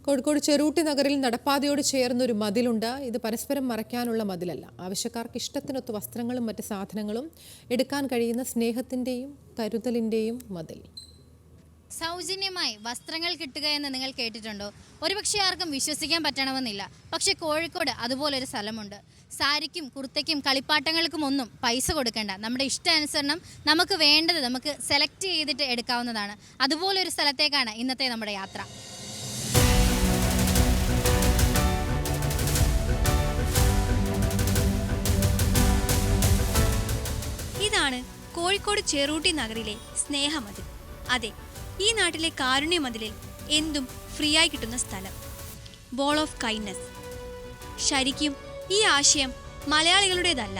കോഴിക്കോട് ചെറുട്ടി നഗറിൽ നടപ്പാതയോട് ചേർന്നൊരു മതിലുണ്ട്. ഇത് പരസ്പരം മറയ്ക്കാനുള്ള മതിലല്ല. ആവശ്യക്കാർക്ക് ഇഷ്ടത്തിനൊത്ത് വസ്ത്രങ്ങളും മറ്റ് സാധനങ്ങളും എടുക്കാൻ കഴിയുന്ന സ്നേഹത്തിന്റെയും കരുതലിന്റെയും മതിൽ. സൗജന്യമായി വസ്ത്രങ്ങൾ കിട്ടുക എന്ന് നിങ്ങൾ കേട്ടിട്ടുണ്ടോ? ഒരുപക്ഷെ ആർക്കും വിശ്വസിക്കാൻ പറ്റണമെന്നില്ല. പക്ഷെ കോഴിക്കോട് അതുപോലൊരു സ്ഥലമുണ്ട്. സാരിക്കും കുർത്തയ്ക്കും കളിപ്പാട്ടങ്ങൾക്കും ഒന്നും പൈസ കൊടുക്കേണ്ട. നമ്മുടെ ഇഷ്ടാനുസരണം നമുക്ക് വേണ്ടത് നമുക്ക് സെലക്ട് ചെയ്തിട്ട് എടുക്കാവുന്നതാണ്. അതുപോലൊരു സ്ഥലത്തേക്കാണ് ഇന്നത്തെ നമ്മുടെ യാത്ര. ഇതാണ് കോഴിക്കോട് ചെറുട്ടി നഗറിലെ സ്നേഹമതിൽ. അതെ, ഈ നാട്ടിലെ കാരുണ്യ മതിലിൽ എന്തും ഫ്രീ ആയി കിട്ടുന്ന സ്ഥലം. Ball of kindness. ശരിക്കും ഈ ആശയം മലയാളികളുടേതല്ല.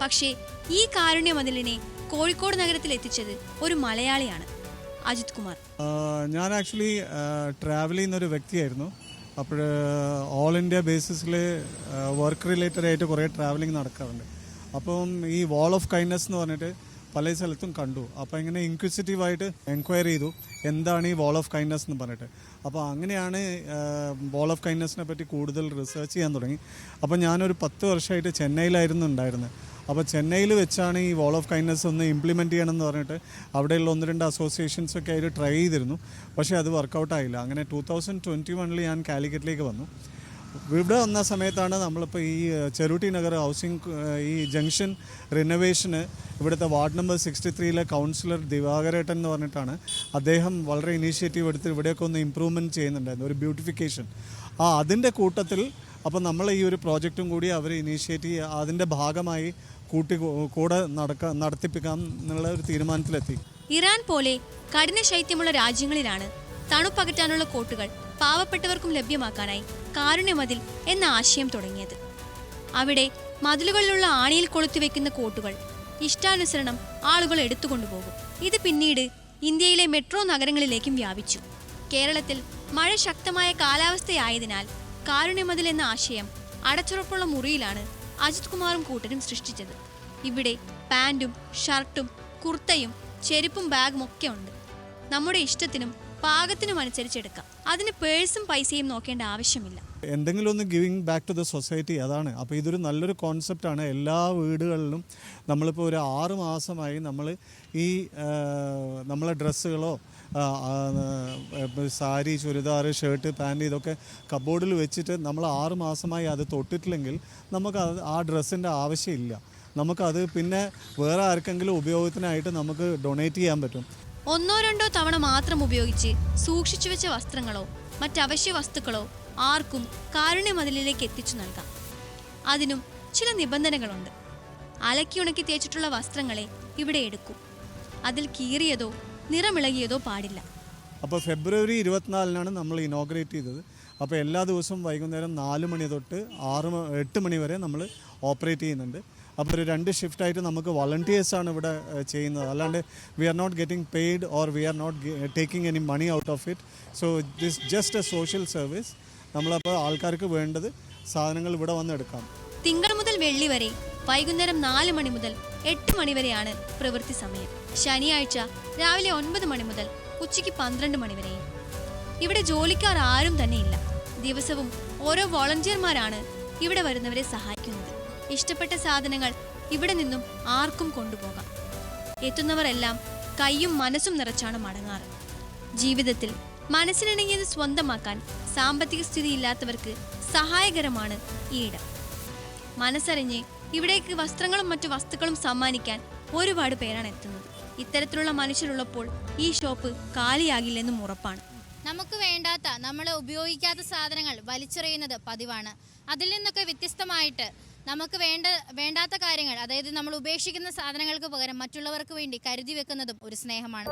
പക്ഷേ ഈ കാരുണ്യ മതിലിനെ കോഴിക്കോട് നഗരത്തിൽ എത്തിച്ചത് ഒരു മലയാളിയാണ്, അജിത് കുമാർ. ഞാൻ ആക്ച്വലി ട്രാവൽ ചെയ്യുന്നൊരു വ്യക്തിയായിരുന്നു. അപ്പോൾ ഓൾ ഇന്ത്യ ബേസിസിൽ വർക്ക് റിലേറ്റഡ് ആയിട്ട് കുറേ ട്രാവലിംഗ് നടക്കാറുണ്ട്. അപ്പം ഈ വാൾ ഓഫ് കൈൻഡ്നസ് എന്ന് പറഞ്ഞിട്ട് പല സ്ഥലത്തും കണ്ടു. അപ്പോൾ ഇങ്ങനെ ഇൻക്വിസിറ്റീവായിട്ട് എൻക്വയറി ചെയ്തു എന്താണ് ഈ വാൾ ഓഫ് കൈൻഡ്നസ് എന്ന് പറഞ്ഞിട്ട്. അപ്പോൾ അങ്ങനെയാണ് വാൾ ഓഫ് കൈൻഡ്നസിനെ പറ്റി കൂടുതൽ റിസർച്ച് ചെയ്യാൻ തുടങ്ങി. അപ്പോൾ ഞാനൊരു 10 വർഷമായിട്ട് ചെന്നൈയിലായിരുന്നു ഉണ്ടായിരുന്നത്. അപ്പോൾ ചെന്നൈയിൽ വെച്ചാണ് ഈ വാൾ ഓഫ് കൈൻഡ്നസ് ഒന്ന് ഇംപ്ലിമെൻറ്റ് ചെയ്യണമെന്ന് പറഞ്ഞിട്ട് അവിടെയുള്ള 1-2 അസോസിയേഷൻസൊക്കെ ആയിട്ട് ട്രൈ ചെയ്തിരുന്നു. പക്ഷേ അത് വർക്കൗട്ടായില്ല. അങ്ങനെ 2021 ഞാൻ കാലിക്കറ്റിലേക്ക് വന്നു. ഇവിടെ വന്ന സമയത്താണ് നമ്മളിപ്പോൾ ഈ ചെറുട്ടി നഗർ ഹൗസിംഗ് ഈ ജംഗ്ഷൻ റിനോവേഷന് ഇവിടുത്തെ വാർഡ് നമ്പർ 63 കൗൺസിലർ ദിവാകരേട്ടൻ എന്ന് പറഞ്ഞിട്ടാണ് അദ്ദേഹം വളരെ ഇനീഷ്യേറ്റീവ് എടുത്ത് ഇവിടെയൊക്കെ ഒന്ന് ഇമ്പ്രൂവ്മെൻറ്റ് ചെയ്യുന്നുണ്ടായിരുന്നു, ഒരു ബ്യൂട്ടിഫിക്കേഷൻ. അതിൻ്റെ കൂട്ടത്തിൽ അപ്പോൾ നമ്മൾ ഈ ഒരു പ്രോജക്റ്റും കൂടി അവർ ഇനീഷ്യേറ്റ് ചെയ്യുക, അതിൻ്റെ ഭാഗമായി കൂടെ നടത്തിപ്പിക്കാം എന്നുള്ള ഒരു തീരുമാനത്തിലെത്തി. ഇറാൻ പോലെ കഠിന ശൈത്യമുള്ള രാജ്യങ്ങളിലാണ് തണുപ്പകറ്റാനുള്ള കോട്ടുകൾ പാവപ്പെട്ടവർക്കും ലഭ്യമാക്കാനായി കാരുണ്യമതിൽ എന്ന ആശയം തുടങ്ങിയത്. അവിടെ മതിലുകളിലുള്ള ആണിയിൽ കൊളുത്തിവെക്കുന്ന കോട്ടുകൾ ഇഷ്ടാനുസരണം ആളുകൾ എടുത്തുകൊണ്ടുപോകും. ഇത് പിന്നീട് ഇന്ത്യയിലെ മെട്രോ നഗരങ്ങളിലേക്കും വ്യാപിച്ചു. കേരളത്തിൽ മഴ ശക്തമായ കാലാവസ്ഥയായതിനാൽ കാരുണ്യമതിൽ എന്ന ആശയം അടച്ചുറപ്പുള്ള മുറിയിലാണ് അജിത് കുമാറും കൂട്ടരും സൃഷ്ടിച്ചത്. ഇവിടെ പാൻറ്റും ഷർട്ടും കുർത്തയും ചെരുപ്പും ബാഗും ഒക്കെ ഉണ്ട്. നമ്മുടെ ഇഷ്ടത്തിനും പാകത്തിനും അനുസരിച്ചെടുക്കാം. അതിന് പേഴ്സും പൈസയും നോക്കേണ്ട ആവശ്യമില്ല. എന്തെങ്കിലും ഒന്ന് giving back to the society, അതാണ്. അപ്പോൾ ഇതൊരു നല്ലൊരു കോൺസെപ്റ്റാണ്. എല്ലാ വീടുകളിലും നമ്മളിപ്പോൾ ഒരു 6 മാസമായി നമ്മൾ ഈ നമ്മളെ ഡ്രസ്സുകളോ സാരി, ചുരിദാർ, ഷർട്ട്, പാൻറ്റ് ഇതൊക്കെ കബോർഡിൽ വെച്ചിട്ട് നമ്മൾ 6 മാസമായി അത് തൊട്ടിട്ടില്ലെങ്കിൽ നമുക്ക് ആ ഡ്രസ്സിൻ്റെ ആവശ്യമില്ല. നമുക്കത് പിന്നെ വേറെ ആർക്കെങ്കിലും ഉപയോഗത്തിനായിട്ട് നമുക്ക് ഡൊണേറ്റ് ചെയ്യാൻ പറ്റും. 1-2 തവണ മാത്രം ഉപയോഗിച്ച് സൂക്ഷിച്ചു വെച്ച വസ്ത്രങ്ങളോ മറ്റവശ്യ വസ്തുക്കളോ ആർക്കും കാരുണ്യമതിലിലേക്ക് എത്തിച്ചു നൽകാം. അതിനും ചില നിബന്ധനകളുണ്ട്. അലക്കി ഉണക്കി തേച്ചിട്ടുള്ള വസ്ത്രങ്ങളെ ഇവിടെ എടുക്കൂ. അതിൽ കീറിയതോ നിറമിളകിയതോ പാടില്ല. അപ്പോൾ ഫെബ്രുവരി 24 നമ്മൾ ഇനോഗ്രേറ്റ് ചെയ്തത്. അപ്പോൾ എല്ലാ ദിവസവും വൈകുന്നേരം 4 മണി തൊട്ട് 8 മണി വരെ നമ്മൾ ഓപ്പറേറ്റ് ചെയ്യുന്നുണ്ട്. അപ്പോൾ ഒരു 2 ഷിഫ്റ്റായിട്ട് നമുക്ക് വളണ്ടിയേഴ്സാണ് ഇവിടെ ചെയ്യുന്നത്. അല്ലാണ്ട് we are not getting paid or we are not taking any money out of it. So this just a social service. നമ്മളപ്പോൾ ആൾക്കാർക്ക് വേണ്ടത് സാധനങ്ങൾ ഇവിടെ വന്ന് എടുക്കാം. തിങ്കൾ മുതൽ വെള്ളി വരെ വൈകുന്നേരം 4 മണി മുതൽ 8 മണി വരെയാണ് പ്രവൃത്തി സമയം. ശനിയാഴ്ച രാവിലെ 9 മണി മുതൽ ഉച്ചയ്ക്ക് 12 മണി വരെയും. ഇവിടെ ജോലിക്കാർ ആരും തന്നെയില്ല. ദിവസവും ഓരോ വോളണ്ടിയർമാരാണ് ഇവിടെ വരുന്നവരെ സഹായിക്കുന്നത്. ഇഷ്ടപ്പെട്ട സാധനങ്ങൾ ഇവിടെ നിന്നും ആർക്കും കൊണ്ടുപോകാം. എത്തുന്നവരെല്ലാം കൈയും മനസ്സും നിറച്ചാണ് മടങ്ങാറ്. ജീവിതത്തിൽ മനസ്സിനിണങ്ങിയത് സ്വന്തമാക്കാൻ സാമ്പത്തിക സ്ഥിതി ഇല്ലാത്തവർക്ക് സഹായകരമാണ് ഈ ഇടം. മനസ്സറിഞ്ഞ് ഇവിടേക്ക് വസ്ത്രങ്ങളും മറ്റു വസ്തുക്കളും സമ്മാനിക്കാൻ ഒരുപാട് പേരാണ് എത്തുന്നത്. ഇത്തരത്തിലുള്ള മനുഷ്യരുള്ളപ്പോൾ ഈ ഷോപ്പ് കാലിയാകില്ലെന്നും ഉറപ്പാണ്. നമുക്ക് വേണ്ടാത്ത, നമ്മൾ ഉപയോഗിക്കാത്ത സാധനങ്ങൾ വലിച്ചെറിയുന്നത് പതിവാണ്. അതിൽ നിന്നൊക്കെ വ്യത്യസ്തമായിട്ട് നമുക്ക് വേണ്ടാത്ത കാര്യങ്ങൾ, അതായത് നമ്മൾ ഉപേക്ഷിക്കുന്ന സാധനങ്ങൾക്ക് പകരം മറ്റുള്ളവർക്ക് വേണ്ടി കരുതി വെക്കുന്നതും ഒരു സ്നേഹമാണ്.